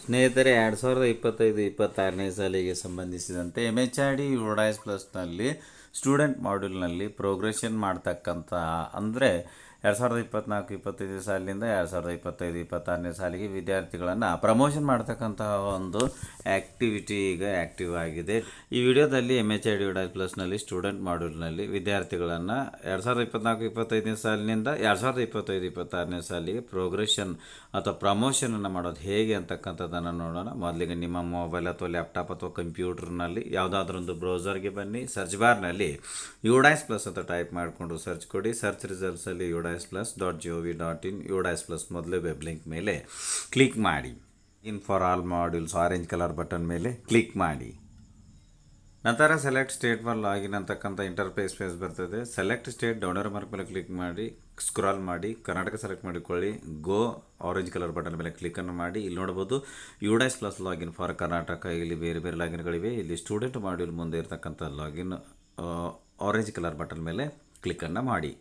ಸ್ನೇಹಿತರೆ, 2025-26ನೇ ಸಾಲಿಗೆ ಸಂಬಂಧಿಸಿದಂತೆ MHRD ಯುಡೈಸ್ ಪ್ಲಸ್ನಲ್ಲಿ ಸ್ಟೂಡೆಂಟ್ ಮಾಡ್ಯೂಲ್ನಲ್ಲಿ ಪ್ರೋಗ್ರೆಷನ್ ಮಾಡ್ತಕ್ಕಂಥ ಅಂದರೆ 2024-25 ಸಾಲಿನಿಂದ 2025-26ನೇ ಸಾಲಿಗೆ ವಿದ್ಯಾರ್ಥಿಗಳನ್ನು ಪ್ರಮೋಷನ್ ಮಾಡ್ತಕ್ಕಂತಹ ಒಂದು ಆ್ಯಕ್ಟಿವಿಟಿ ಈಗ ಆ್ಯಕ್ಟಿವ್ ಆಗಿದೆ. ಈ ವಿಡಿಯೋದಲ್ಲಿ MHRD ಯುಡೈಸ್ ಪ್ಲಸ್ನಲ್ಲಿ ಸ್ಟೂಡೆಂಟ್ ಮಾಡ್ಯೂಲ್ನಲ್ಲಿ ವಿದ್ಯಾರ್ಥಿಗಳನ್ನು 2024-25ನೇ ಸಾಲಿನಿಂದ 2025-26ನೇ ಸಾಲಿಗೆ ಪ್ರೋಗ್ರೆಷನ್ ಅಥವಾ ಪ್ರಮೋಷನನ್ನು ಮಾಡೋದು ಹೇಗೆ ಅಂತಕ್ಕಂಥದ್ದನ್ನು ನೋಡೋಣ. ಮೊದಲಿಗೆ ನಿಮ್ಮ ಮೊಬೈಲ್ ಅಥವಾ ಲ್ಯಾಪ್ಟಾಪ್ ಅಥವಾ ಕಂಪ್ಯೂಟರ್ನಲ್ಲಿ ಯಾವುದಾದ್ರೊಂದು ಬ್ರೌಸರ್ಗೆ ಬನ್ನಿ. ಸರ್ಚ್ ಬಾರ್ನಲ್ಲಿ ಯುಡೈಸ್ ಪ್ಲಸ್ ಅಂತ ಟೈಪ್ ಮಾಡಿಕೊಂಡು ಸರ್ಚ್ ಕೊಡಿ. ಸರ್ಚ್ ರಿಸಲ್ಟ್ಸಲ್ಲಿ udais+.gov.in ಯುಡೈಸ್ ಪ್ಲಸ್ ಮೊದಲೇ ವೆಬ್ ಲಿಂಕ್ ಮೇಲೆ ಕ್ಲಿಕ್ ಮಾಡಿ. In for all modules orange colour button ಮೇಲೆ ಕ್ಲಿಕ್ ಮಾಡಿ. ನಂತರ ಸೆಲೆಕ್ಟ್ ಸ್ಟೇಟ್ ಫಾರ್ ಲಾಗಿನ್ ಅಂತಕ್ಕಂಥ ಇಂಟರ್ಫೇಸ್ ಪೇಜ್ ಬರ್ತದೆ. Select state down arrow mark ಮೇಲೆ ಕ್ಲಿಕ್ ಮಾಡಿ, ಸ್ಕ್ರಾಲ್ ಮಾಡಿ, ಕರ್ನಾಟಕ ಸೆಲೆಕ್ಟ್ ಮಾಡಿಕೊಳ್ಳಿ. ಗೋ ಆರೆಂಜ್ ಕಲರ್ ಬಟನ್ ಮೇಲೆ ಕ್ಲಿಕ್ಕನ್ನು ಮಾಡಿ. ಇಲ್ಲಿ ನೋಡ್ಬೋದು UDISE plus login for Karnataka. ಇಲ್ಲಿ ಬೇರೆ ಬೇರೆ ಲಾಗಿನ್ಗಳಿವೆ. ಇಲ್ಲಿ ಸ್ಟೂಡೆಂಟ್ ಮಾಡ್ಯೂಲ್ ಮುಂದೆ ಇರತಕ್ಕಂಥ ಲಾಗಿನ್ ಆರೆಂಜ್ ಕಲರ್ ಬಟನ್ ಮೇಲೆ ಕ್ಲಿಕ್ಕನ್ನು ಮಾಡಿ.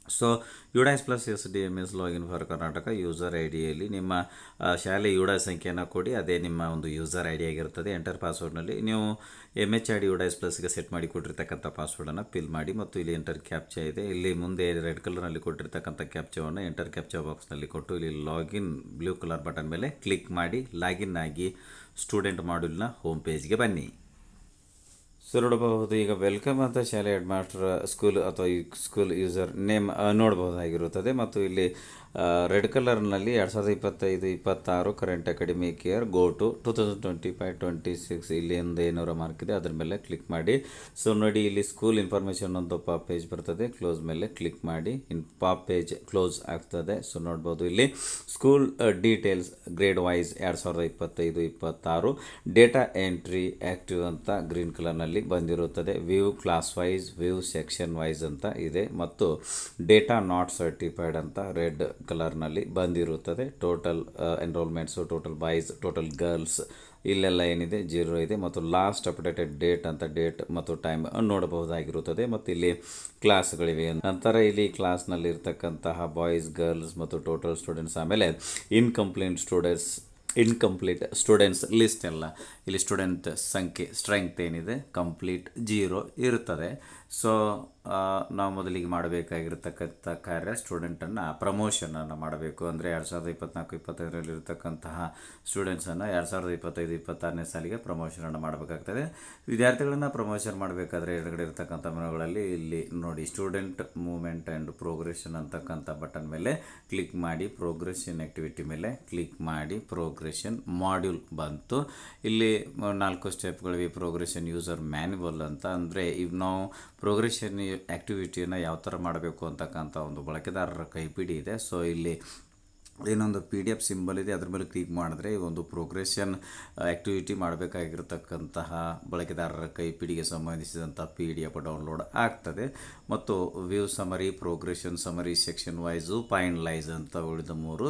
So UDISE plus SDMS login for Karnataka user ಐ ಡಿಯಲ್ಲಿ ನಿಮ್ಮ ಶಾಲೆ ಯುಡೈಸ್ ಸಂಖ್ಯೆಯನ್ನು ಕೊಡಿ. ಅದೇ ನಿಮ್ಮ ಒಂದು ಯೂಸರ್ ಐ ಡಿ ಆಗಿರ್ತದೆ. ಎಂಟರ್ ಪಾಸ್ವರ್ಡ್ನಲ್ಲಿ ನೀವು MHRD ಯುಡೈಸ್ ಪ್ಲಸ್ಗೆ ಸೆಟ್ ಮಾಡಿ ಕೊಟ್ಟಿರ್ತಕ್ಕಂಥ ಪಾಸ್ವರ್ಡನ್ನು ಫಿಲ್ ಮಾಡಿ ಮತ್ತು ಇಲ್ಲಿ ಎಂಟರ್ ಕ್ಯಾಪ್ಚಾ ಇದೆ. ಇಲ್ಲಿ ಮುಂದೆ ರೆಡ್ ಕಲರ್ನಲ್ಲಿ ಕೊಟ್ಟಿರ್ತಕ್ಕಂಥ ಕ್ಯಾಪ್ಚಾವನ್ನು ಎಂಟರ್ ಕ್ಯಾಪ್ಚಾ ಬಾಕ್ಸ್ನಲ್ಲಿ ಕೊಟ್ಟು ಇಲ್ಲಿ ಲಾಗಿನ್ ಬ್ಲೂ ಕಲರ್ ಬಟನ್ ಮೇಲೆ ಕ್ಲಿಕ್ ಮಾಡಿ ಲಾಗಿನ್ ಆಗಿ ಸ್ಟೂಡೆಂಟ್ ಮಾಡ್ಯೂಲ್ನ ಹೋಮ್ ಪೇಜ್ಗೆ ಬನ್ನಿ. ಸೊ ನೋಡಬಹುದು ಈಗ ವೆಲ್ಕಮ್ ಅಂತ ಶಾಲೆ ಹೆಡ್ ಮಾಸ್ಟರ್ ಸ್ಕೂಲ್ ಅಥವಾ ಸ್ಕೂಲ್ ಯೂಸರ್ ನೇಮ್ ನೋಡಬಹುದಾಗಿರುತ್ತದೆ ಮತ್ತು ಇಲ್ಲಿ ರೆಡ್ ಕಲರ್ನಲ್ಲಿ 2025-26 current academic year go to 2025-26 ಇಲ್ಲಿ ಒಂದು 500 ಮಾರ್ಕ್ ಇದೆ. ಅದರ ಮೇಲೆ ಕ್ಲಿಕ್ ಮಾಡಿ. ಸೊ ನೋಡಿ ಇಲ್ಲಿ ಸ್ಕೂಲ್ ಇನ್ಫಾರ್ಮೇಷನ್ ಒಂದು ಪಾಪ್ ಪೇಜ್ ಬರ್ತದೆ. ಕ್ಲೋಸ್ ಮೇಲೆ ಕ್ಲಿಕ್ ಮಾಡಿ. ಪಾಪ್ ಪೇಜ್ ಕ್ಲೋಸ್ ಆಗ್ತದೆ. ಸೊ ನೋಡ್ಬೋದು ಇಲ್ಲಿ school details grade wise 2025-26 data entry active ಅಂತ ಗ್ರೀನ್ ಕಲರ್ನಲ್ಲಿ ಬಂದಿರುತ್ತದೆ. View class wise, view section wise ಅಂತ ಇದೆ ಮತ್ತು ಡೇಟಾ ನಾಟ್ ಸರ್ಟಿಫೈಡ್ ಅಂತ ರೆಡ್ ಕಲರ್ನಲ್ಲಿ ಬಂದಿರುತ್ತದೆ. Total enrolments, total boys, total girls ಇಲ್ಲೆಲ್ಲ ಏನಿದೆ 0 ಇದೆ ಮತ್ತು ಲಾಸ್ಟ್ ಅಪ್ಡೇಟೆಡ್ ಡೇಟ್ ಅಂತ ಡೇಟ್ ಮತ್ತು ಟೈಮ್ ನೋಡಬಹುದಾಗಿರುತ್ತದೆ ಮತ್ತು ಇಲ್ಲಿ ಕ್ಲಾಸ್ಗಳಿವೆ. ನಂತರ ಇಲ್ಲಿ ಕ್ಲಾಸ್ನಲ್ಲಿ ಇರ್ತಕ್ಕಂತಹ ಬಾಯ್ಸ್, ಗರ್ಲ್ಸ್ ಮತ್ತು ಟೋಟಲ್ ಸ್ಟೂಡೆಂಟ್ಸ್, ಆಮೇಲೆ ಇನ್ಕಂಪ್ಲೀಟ್ ಸ್ಟೂಡೆಂಟ್ಸ್ ಲಿಸ್ಟ್ ಎಲ್ಲ ಇಲ್ಲಿ ಸ್ಟೂಡೆಂಟ್ ಸಂಖ್ಯೆ ಸ್ಟ್ರೆಂತ್ ಏನಿದೆ ಕಂಪ್ಲೀಟ್ 0 ಇರುತ್ತದೆ. ಸೊ ನಾವು ಮೊದಲಿಗೆ ಮಾಡಬೇಕಾಗಿರ್ತಕ್ಕಂಥ ಕಾರ್ಯ ಸ್ಟೂಡೆಂಟನ್ನು ಪ್ರಮೋಷನನ್ನು ಮಾಡಬೇಕು. ಅಂದರೆ 2024-25ರಲ್ಲಿ ಇರತಕ್ಕಂತಹ ಸ್ಟೂಡೆಂಟ್ಸನ್ನು 2025-26ನೇ ಸಾಲಿಗೆ ಪ್ರಮೋಷನನ್ನು ಮಾಡಬೇಕಾಗ್ತದೆ. ವಿದ್ಯಾರ್ಥಿಗಳನ್ನು ಪ್ರಮೋಷನ್ ಮಾಡಬೇಕಾದ್ರೆ ಎದುರುಗಡೆ ಇರತಕ್ಕಂಥ ಮೆನುಗಳಲ್ಲಿ ಇಲ್ಲಿ ನೋಡಿ ಸ್ಟೂಡೆಂಟ್ ಮೂವ್ಮೆಂಟ್ ಆ್ಯಂಡ್ ಪ್ರೋಗ್ರೆಷನ್ ಅಂತಕ್ಕಂಥ ಬಟನ್ ಮೇಲೆ ಕ್ಲಿಕ್ ಮಾಡಿ. ಪ್ರೋಗ್ರೆಷನ್ ಆ್ಯಕ್ಟಿವಿಟಿ ಮೇಲೆ ಕ್ಲಿಕ್ ಮಾಡಿ. ಪ್ರೋಗ್ರೆಷನ್ ಮಾಡ್ಯೂಲ್ ಬಂತು. ಇಲ್ಲಿ 4 ಸ್ಟೆಪ್ಗಳಿವೆ. ಪ್ರೋಗ್ರೆಷನ್ ಯೂಸರ್ ಮ್ಯಾನ್ಯುವಲ್ ಅಂತ, ಅಂದರೆ ಇವು ನಾವು ಪ್ರೋಗ್ರೆಷನ್ ಆ್ಯಕ್ಟಿವಿಟಿಯನ್ನು ಯಾವ ಥರ ಮಾಡಬೇಕು ಅಂತಕ್ಕಂಥ ಒಂದು ಬಳಕೆದಾರರ ಕೈಪಿಡಿ ಇದೆ. ಸೊ ಇಲ್ಲಿ ಏನೊಂದು PDF ಸಿಂಬಲ್ ಇದೆ, ಅದ್ರ ಮೇಲೆ ಕ್ಲಿಕ್ ಮಾಡಿದ್ರೆ ಈ ಒಂದು ಪ್ರೋಗ್ರೆಷನ್ ಆ್ಯಕ್ಟಿವಿಟಿ ಮಾಡಬೇಕಾಗಿರ್ತಕ್ಕಂತಹ ಬಳಕೆದಾರರ ಕೈಪಿಡಿಗೆ ಸಂಬಂಧಿಸಿದಂಥ PDF ಡೌನ್ಲೋಡ್ ಆಗ್ತದೆ ಮತ್ತು view summary, progression summary, section wise, finalise ಅಂತ ಉಳಿದ 3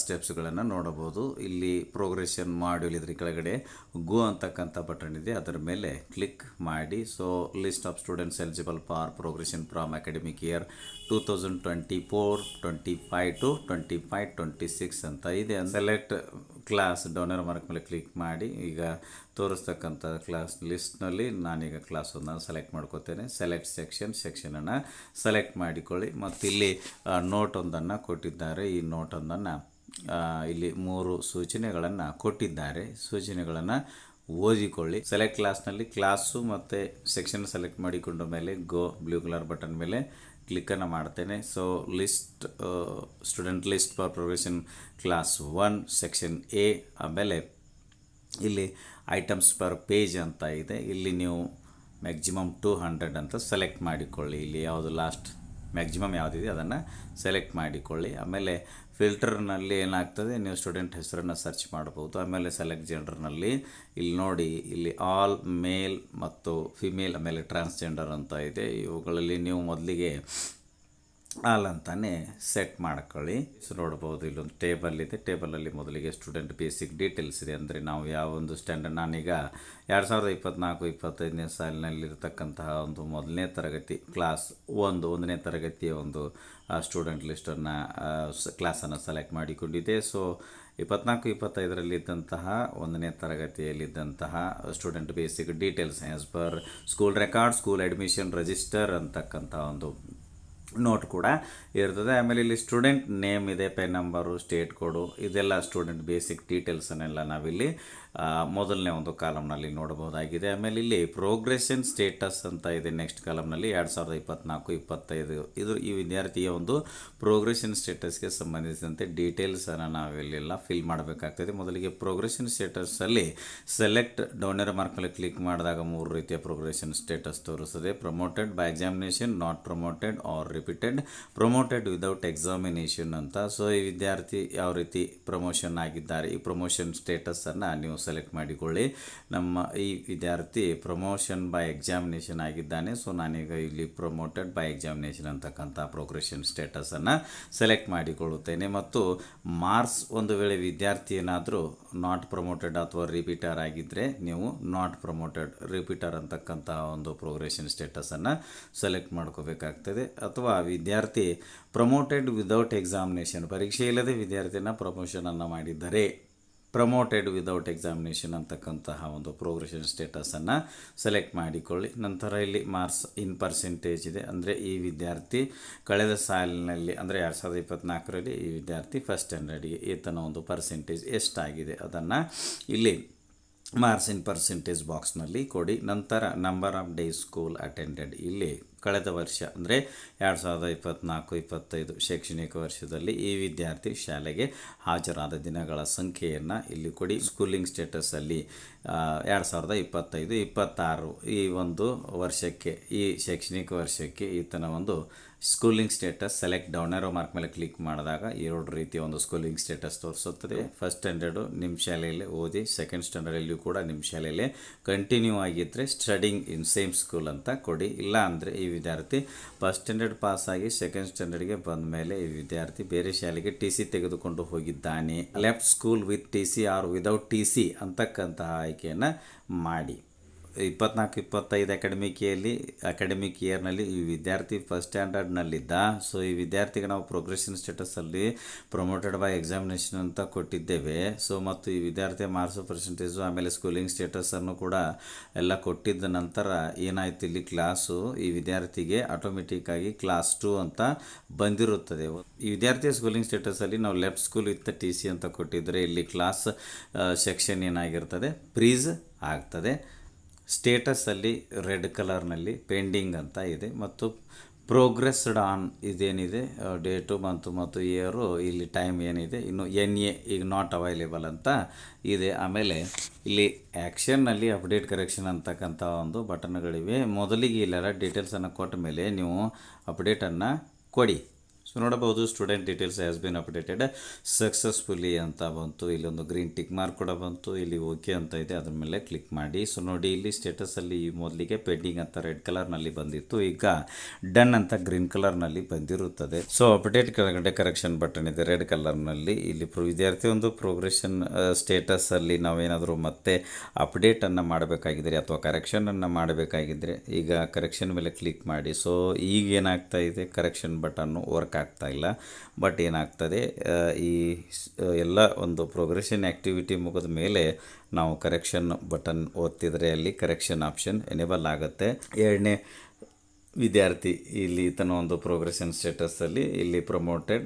ಸ್ಟೆಪ್ಸ್ಗಳನ್ನು ನೋಡಬಹುದು. ಇಲ್ಲಿ ಪ್ರೋಗ್ರೆಷನ್ ಮಾಡ್ಯೂಲ್ ಇದ್ರ ಕೆಳಗಡೆ ಗೋ ಅಂತಕ್ಕಂಥ ಬಟನ್ ಇದೆ, ಅದರ ಮೇಲೆ ಕ್ಲಿಕ್ ಮಾಡಿ. So list of students eligible for progression from academic year 2024-25 to 25-26 ಅಂತ ಇದೆ. Select class down arrow mark ಮೇಲೆ ಕ್ಲಿಕ್ ಮಾಡಿ. ಈಗ ತೋರಿಸ್ತಕ್ಕಂಥ ಕ್ಲಾಸ್ ಲಿಸ್ಟ್ನಲ್ಲಿ ನಾನೀಗ ಕ್ಲಾಸ್ 1 ಸೆಲೆಕ್ಟ್ ಮಾಡ್ಕೋತೇನೆ. ಸೆಲೆಕ್ಟ್ ಸೆಕ್ಷನನ್ನು ಸೆಲೆಕ್ಟ್ ಮಾಡಿಕೊಳ್ಳಿ ಮತ್ತು ಇಲ್ಲಿ ನೋಟ್ ಒಂದನ್ನು ಕೊಟ್ಟಿದ್ದಾರೆ. ಈ ನೋಟ್ ಒಂದನ್ನು ಇಲ್ಲಿ 3 ಸೂಚನೆಗಳನ್ನು ಕೊಟ್ಟಿದ್ದಾರೆ. ಸೂಚನೆಗಳನ್ನು ಓದಿಕೊಳ್ಳಿ. ಸೆಲೆಕ್ಟ್ ಕ್ಲಾಸ್ನಲ್ಲಿ ಕ್ಲಾಸು ಮತ್ತು ಸೆಕ್ಷನ್ ಸೆಲೆಕ್ಟ್ ಮಾಡಿಕೊಂಡ ಮೇಲೆ ಗೋ ಬ್ಲೂ ಕಲರ್ ಬಟನ್ ಮೇಲೆ ಕ್ಲಿಕ್ಕನ್ನು ಮಾಡ್ತೇನೆ. So list student list for progression class 1 section A, ಆಮೇಲೆ ಇಲ್ಲಿ ಐಟಮ್ಸ್ ಪರ್ ಪೇಜ್ ಅಂತ ಇದೆ. ಇಲ್ಲಿ ನೀವು ಮ್ಯಾಕ್ಸಿಮಮ್ 200 ಅಂತ ಸೆಲೆಕ್ಟ್ ಮಾಡಿಕೊಳ್ಳಿ. ಇಲ್ಲಿ ಯಾವುದು ಲಾಸ್ಟ್ ಮ್ಯಾಕ್ಸಿಮಮ್ ಯಾವುದಿದೆ ಅದನ್ನು ಸೆಲೆಕ್ಟ್ ಮಾಡಿಕೊಳ್ಳಿ. ಆಮೇಲೆ ಫಿಲ್ಟರ್ನಲ್ಲಿ ಏನಾಗ್ತದೆ, ನೀವು ಸ್ಟೂಡೆಂಟ್ ಹೆಸರನ್ನು ಸರ್ಚ್ ಮಾಡ್ಬೋದು. ಆಮೇಲೆ ಸೆಲೆಕ್ಟ್ ಜೆಂಡರ್ನಲ್ಲಿ ಇಲ್ಲಿ ನೋಡಿ ಇಲ್ಲಿ ಆಲ್ ಮೇಲ್ ಮತ್ತು ಫಿಮೇಲ್, ಆಮೇಲೆ ಟ್ರಾನ್ಸ್ಜೆಂಡರ್ ಅಂತ ಇದೆ. ಇವುಗಳಲ್ಲಿ ನೀವು ಮೊದಲಿಗೆ ಆಲ್ ಅಂತಾನೆ ಸೆಟ್ ಮಾಡ್ಕೊಳ್ಳಿ. ಸೊ ನೋಡ್ಬೋದು ಇಲ್ಲೊಂದು ಟೇಬಲ್ ಇದೆ. ಟೇಬಲಲ್ಲಿ ಮೊದಲಿಗೆ ಸ್ಟೂಡೆಂಟ್ ಬೇಸಿಕ್ ಡೀಟೇಲ್ಸ್ ಇದೆ. ಅಂದರೆ ನಾವು ಯಾವ ಒಂದು ಸ್ಟ್ಯಾಂಡರ್ಡ್, ನಾನೀಗ 2024-25ನೇ ಸಾಲಿನಲ್ಲಿರ್ತಕ್ಕಂತಹ ಒಂದು 1ನೇ ತರಗತಿ ಕ್ಲಾಸ್ 1ನೇ ತರಗತಿಯ ಒಂದು ಸ್ಟೂಡೆಂಟ್ ಲಿಸ್ಟನ್ನು ಕ್ಲಾಸನ್ನು ಸೆಲೆಕ್ಟ್ ಮಾಡಿಕೊಂಡಿದೆ. ಸೊ 24-25ರಲ್ಲಿದ್ದಂತಹ 1ನೇ ತರಗತಿಯಲ್ಲಿದ್ದಂತಹ student basic details as per school record, school admission register ಅಂತಕ್ಕಂಥ ಒಂದು ನೋಟ್ ಕೂಡ ಇರ್ತದೆ. ಆಮೇಲೆ ಇಲ್ಲಿ ಸ್ಟೂಡೆಂಟ್ ನೇಮ್ ಇದೆ, ಪೆನ್ ನಂಬರು, ಸ್ಟೇಟ್ ಕೋಡು, ಇದೆಲ್ಲ ಸ್ಟೂಡೆಂಟ್ ಬೇಸಿಕ್ ಡೀಟೇಲ್ಸನ್ನೆಲ್ಲ ನಾವಿಲ್ಲಿ ಮೊದಲನೇ ಒಂದು ಕಾಲಮ್ನಲ್ಲಿ ನೋಡಬಹುದಾಗಿದೆ. ಆಮೇಲೆ ಇಲ್ಲಿ ಪ್ರೋಗ್ರೆಷನ್ ಸ್ಟೇಟಸ್ ಅಂತ ಇದೆ ನೆಕ್ಸ್ಟ್ ಕಾಲಮ್ನಲ್ಲಿ 2024-25 ಇದು ಈ ವಿದ್ಯಾರ್ಥಿಯ ಒಂದು ಪ್ರೋಗ್ರೆಷನ್ ಸ್ಟೇಟಸ್ಗೆ ಸಂಬಂಧಿಸಿದಂತೆ ಡೀಟೇಲ್ಸನ್ನು ನಾವಿಲ್ಲೆಲ್ಲ ಫಿಲ್ ಮಾಡಬೇಕಾಗ್ತದೆ. ಮೊದಲಿಗೆ ಪ್ರೋಗ್ರೆಷನ್ ಸ್ಟೇಟಸಲ್ಲಿ ಸೆಲೆಕ್ಟ್ ಡೌನ್ ಏರೋ ಮಾರ್ಕಲ್ಲಿ ಕ್ಲಿಕ್ ಮಾಡಿದಾಗ 3 ರೀತಿಯ ಪ್ರೋಗ್ರೆಷನ್ ಸ್ಟೇಟಸ್ ತೋರಿಸ್ತದೆ. Promoted by examination, not promoted or repeated, promoted without examination ಅಂತ. ಸೊ ಈ ವಿದ್ಯಾರ್ಥಿ ಯಾವ ರೀತಿ ಪ್ರಮೋಷನ್ ಆಗಿದ್ದಾರೆ, ಈ ಪ್ರಮೋಷನ್ ಸ್ಟೇಟಸನ್ನು ನೀವು ಸೆಲೆಕ್ಟ್ ಮಾಡಿಕೊಳ್ಳಿ. ನಮ್ಮ ಈ ವಿದ್ಯಾರ್ಥಿ ಪ್ರಮೋಷನ್ ಬೈ ಎಕ್ಸಾಮಿನೇಷನ್ ಆಗಿದ್ದಾನೆ. ಸೊ ನಾನೀಗ ಇಲ್ಲಿ ಪ್ರಮೋಟೆಡ್ ಬೈ ಎಕ್ಸಾಮಿನೇಷನ್ ಅಂತಕ್ಕಂಥ ಪ್ರೋಗ್ರೆಷನ್ ಸ್ಟೇಟಸನ್ನು ಸೆಲೆಕ್ಟ್ ಮಾಡಿಕೊಳ್ಳುತ್ತೇನೆ. ಮತ್ತು ಮಾರ್ಕ್ಸ್ ಒಂದು ವೇಳೆ ವಿದ್ಯಾರ್ಥಿ ಏನಾದರೂ ನಾಟ್ ಪ್ರಮೋಟೆಡ್ ಅಥವಾ ರಿಪೀಟರ್ ಆಗಿದ್ದರೆ ನೀವು ನಾಟ್ ಪ್ರಮೋಟೆಡ್ ರಿಪೀಟರ್ ಅಂತಕ್ಕಂಥ ಒಂದು ಪ್ರೋಗ್ರೆಷನ್ ಸ್ಟೇಟಸನ್ನು ಸೆಲೆಕ್ಟ್ ಮಾಡ್ಕೋಬೇಕಾಗ್ತದೆ. ಅಥವಾ ವಿದ್ಯಾರ್ಥಿ ಪ್ರಮೋಟೆಡ್ ವಿದೌಟ್ ಎಕ್ಸಾಮಿನೇಷನ್, ಪರೀಕ್ಷೆ ಇಲ್ಲದೆ ವಿದ್ಯಾರ್ಥಿನ ಪ್ರಮೋಷನನ್ನು ಮಾಡಿದ್ದಾರೆ, ಪ್ರಮೋಟೆಡ್ ವಿದೌಟ್ ಎಕ್ಸಾಮಿನೇಷನ್ ಅಂತಕ್ಕಂತಹ ಒಂದು ಪ್ರೋಗ್ರೆಷನ್ ಸ್ಟೇಟಸನ್ನು ಸೆಲೆಕ್ಟ್ ಮಾಡಿಕೊಳ್ಳಿ. ನಂತರ ಇಲ್ಲಿ ಮಾರ್ಕ್ಸ್ ಇನ್ ಪರ್ಸೆಂಟೇಜ್ ಇದೆ, ಅಂದರೆ ಈ ವಿದ್ಯಾರ್ಥಿ ಕಳೆದ ಸಾಲಿನಲ್ಲಿ ಅಂದರೆ 2024ರಲ್ಲಿ ಈ ವಿದ್ಯಾರ್ಥಿ ಫಸ್ಟ್ ಸ್ಟ್ಯಾಂಡರ್ಡ್ಗೆ ಈತನ ಒಂದು ಪರ್ಸೆಂಟೇಜ್ ಎಷ್ಟಾಗಿದೆ ಅದನ್ನು ಇಲ್ಲಿ ಮಾರ್ಕ್ಸ್ ಇನ್ ಪರ್ಸೆಂಟೇಜ್ ಬಾಕ್ಸ್ನಲ್ಲಿ ಕೊಡಿ. ನಂತರ number of days school attended, ಇಲ್ಲಿ ಕಳೆದ ವರ್ಷ ಅಂದರೆ 2024-25 ಶೈಕ್ಷಣಿಕ ವರ್ಷದಲ್ಲಿ ಈ ವಿದ್ಯಾರ್ಥಿ ಶಾಲೆಗೆ ಹಾಜರಾದ ದಿನಗಳ ಸಂಖ್ಯೆಯನ್ನು ಇಲ್ಲಿ ಕೊಡಿ. ಸ್ಕೂಲಿಂಗ್ ಸ್ಟೇಟಸಲ್ಲಿ 2025-26 ಈ ಒಂದು ವರ್ಷಕ್ಕೆ, ಈ ಶೈಕ್ಷಣಿಕ ವರ್ಷಕ್ಕೆ ಈತನ ಒಂದು schooling status select down arrow mark ಮೇಲೆ ಕ್ಲಿಕ್ ಮಾಡಿದಾಗ 2 ರೀತಿಯ ಒಂದು ಸ್ಕೂಲಿಂಗ್ ಸ್ಟೇಟಸ್ ತೋರಿಸುತ್ತದೆ. ಫಸ್ಟ್ ಸ್ಟ್ಯಾಂಡರ್ಡು ನಿಮ್ಮ ಶಾಲೆಯಲ್ಲೇ ಓದಿ, ಸೆಕೆಂಡ್ ಸ್ಟ್ಯಾಂಡರ್ಡಲ್ಲಿಯೂ ಕೂಡ ನಿಮ್ಮ ಶಾಲೆಯಲ್ಲೇ ಕಂಟಿನ್ಯೂ ಆಗಿದ್ದರೆ ಸ್ಟಡಿಂಗ್ ಇನ್ ಸೇಮ್ ಸ್ಕೂಲ್ ಅಂತ ಕೊಡಿ. ಇಲ್ಲ ಅಂದರೆ ಈ ವಿದ್ಯಾರ್ಥಿ ಫಸ್ಟ್ ಸ್ಟ್ಯಾಂಡರ್ಡ್ ಪಾಸಾಗಿ ಸೆಕೆಂಡ್ ಸ್ಟ್ಯಾಂಡರ್ಡ್ಗೆ ಬಂದ ಮೇಲೆ ಈ ವಿದ್ಯಾರ್ಥಿ ಬೇರೆ ಶಾಲೆಗೆ TC ತೆಗೆದುಕೊಂಡು ಹೋಗಿದ್ದಾನೆ, left school with TC or without TC ಅಂತಕ್ಕಂತಹ ಆಯ್ಕೆಯನ್ನು ಮಾಡಿ. 24-25 ಅಕಾಡೆಮಿಕ್ ಇಯರ್ನಲ್ಲಿ ಈ ವಿದ್ಯಾರ್ಥಿ ಫಸ್ಟ್ ಸ್ಟ್ಯಾಂಡರ್ಡ್ನಲ್ಲಿದ್ದ. ಸೊ ಈ ವಿದ್ಯಾರ್ಥಿಗೆ ನಾವು ಪ್ರೋಗ್ರೆಷನ್ ಸ್ಟೇಟಸಲ್ಲಿ ಪ್ರಮೋಟೆಡ್ ಬೈ ಎಕ್ಸಾಮಿನೇಷನ್ ಅಂತ ಕೊಟ್ಟಿದ್ದೇವೆ. ಸೊ ಮತ್ತು ಈ ವಿದ್ಯಾರ್ಥಿಯ ಮಾರ್ಕ್ಸ್ ಪರ್ಸೆಂಟೇಜು ಆಮೇಲೆ ಸ್ಕೂಲಿಂಗ್ ಸ್ಟೇಟಸನ್ನು ಕೂಡ ಎಲ್ಲ ಕೊಟ್ಟಿದ್ದ ನಂತರ ಏನಾಯಿತು, ಇಲ್ಲಿ ಕ್ಲಾಸು ಈ ವಿದ್ಯಾರ್ಥಿಗೆ ಆಟೋಮೆಟಿಕ್ಕಾಗಿ ಕ್ಲಾಸ್ 2 ಅಂತ ಬಂದಿರುತ್ತದೆ. ಈ ವಿದ್ಯಾರ್ಥಿಯ ಸ್ಕೂಲಿಂಗ್ ಸ್ಟೇಟಸಲ್ಲಿ ನಾವು ಲೆಫ್ಟ್ ಸ್ಕೂಲ್ ವಿತ್ TC ಅಂತ ಕೊಟ್ಟಿದ್ದರೆ ಇಲ್ಲಿ ಕ್ಲಾಸ್ ಸೆಕ್ಷನ್ ಏನಾಗಿರ್ತದೆ, ಪ್ರೀಸ್ ಆಗ್ತದೆ. ಸ್ಟೇಟಸಲ್ಲಿ ರೆಡ್ ಕಲರ್ನಲ್ಲಿ ಪೆಂಡಿಂಗ್ ಅಂತ ಇದೆ ಮತ್ತು ಪ್ರೋಗ್ರೆಸ್ಡ್ ಆನ್ ಇದೇನಿದೆ ಡೇಟು ಮಂತು ಮತ್ತು ಇಯರು, ಇಲ್ಲಿ ಟೈಮ್ ಏನಿದೆ, ಇನ್ನು NA ಈಗ ನಾಟ್ ಅವೈಲೇಬಲ್ ಅಂತ ಇದೆ. ಆಮೇಲೆ ಇಲ್ಲಿ ಆ್ಯಕ್ಷನ್ನಲ್ಲಿ ಅಪ್ಡೇಟ್ ಕರೆಕ್ಷನ್ ಅಂತಕ್ಕಂಥ ಒಂದು ಬಟನ್ಗಳಿವೆ. ಮೊದಲಿಗೆ ಇಲ್ಲೆಲ್ಲ ಡೀಟೇಲ್ಸನ್ನು ಕೊಟ್ಟ ಮೇಲೆ ನೀವು ಅಪ್ಡೇಟನ್ನು ಕೊಡಿ. ಸೊ ನೋಡಬಹುದು student details has been updated successfully ಅಂತ ಬಂತು. ಇಲ್ಲೊಂದು ಗ್ರೀನ್ ಟಿಕ್ ಮಾರ್ಕ್ ಕೂಡ ಬಂತು, ಇಲ್ಲಿ ಓಕೆ ಅಂತ ಇದೆ, ಅದ್ರ ಮೇಲೆ ಕ್ಲಿಕ್ ಮಾಡಿ. ಸೊ ನೋಡಿ ಇಲ್ಲಿ ಸ್ಟೇಟಸಲ್ಲಿ ಮೊದಲಿಗೆ ಪೆಂಡಿಂಗ್ ಅಂತ ರೆಡ್ ಕಲರ್ನಲ್ಲಿ ಬಂದಿತ್ತು, ಈಗ ಡನ್ ಅಂತ ಗ್ರೀನ್ ಕಲರ್ನಲ್ಲಿ ಬಂದಿರುತ್ತದೆ. ಸೊ ಅಪ್ಡೇಟ್ ಕೆಳಗಡೆ ಕರೆಕ್ಷನ್ ಬಟನ್ ಇದೆ ರೆಡ್ ಕಲರ್ನಲ್ಲಿ. ಇಲ್ಲಿ ವಿದ್ಯಾರ್ಥಿ ಒಂದು ಪ್ರೋಗ್ರೆಷನ್ ಸ್ಟೇಟಸಲ್ಲಿ ನಾವೇನಾದರೂ ಮತ್ತೆ ಅಪ್ಡೇಟನ್ನು ಮಾಡಬೇಕಾಗಿದ್ದರೆ ಅಥವಾ ಕರೆಕ್ಷನನ್ನು ಮಾಡಬೇಕಾಗಿದ್ದರೆ ಈಗ ಕರೆಕ್ಷನ್ ಮೇಲೆ ಕ್ಲಿಕ್ ಮಾಡಿ. ಸೊ ಈಗ ಏನಾಗ್ತಾ ಇದೆ, ಕರೆಕ್ಷನ್ ಬಟನ್ನು ವರ್ಕ್ ಆಗ್ತಾ ಇಲ್ಲ. ಬಟ್ ಏನಾಗ್ತದೆ, ಈ ಎಲ್ಲ ಒಂದು ಪ್ರೋಗ್ರೆಷನ್ ಆ್ಯಕ್ಟಿವಿಟಿ ಮುಗಿದ ಮೇಲೆ ನಾವು ಕರೆಕ್ಷನ್ ಬಟನ್ ಒತ್ತಿದರೆ ಅಲ್ಲಿ ಕರೆಕ್ಷನ್ ಆಪ್ಷನ್ ಎನೇಬಲ್ ಆಗುತ್ತೆ. ಎರಡನೇ ವಿದ್ಯಾರ್ಥಿ ಇಲ್ಲಿ ತನ್ನ ಒಂದು ಪ್ರೋಗ್ರೆಷನ್ ಸ್ಟೇಟಸಲ್ಲಿ ಇಲ್ಲಿ promoted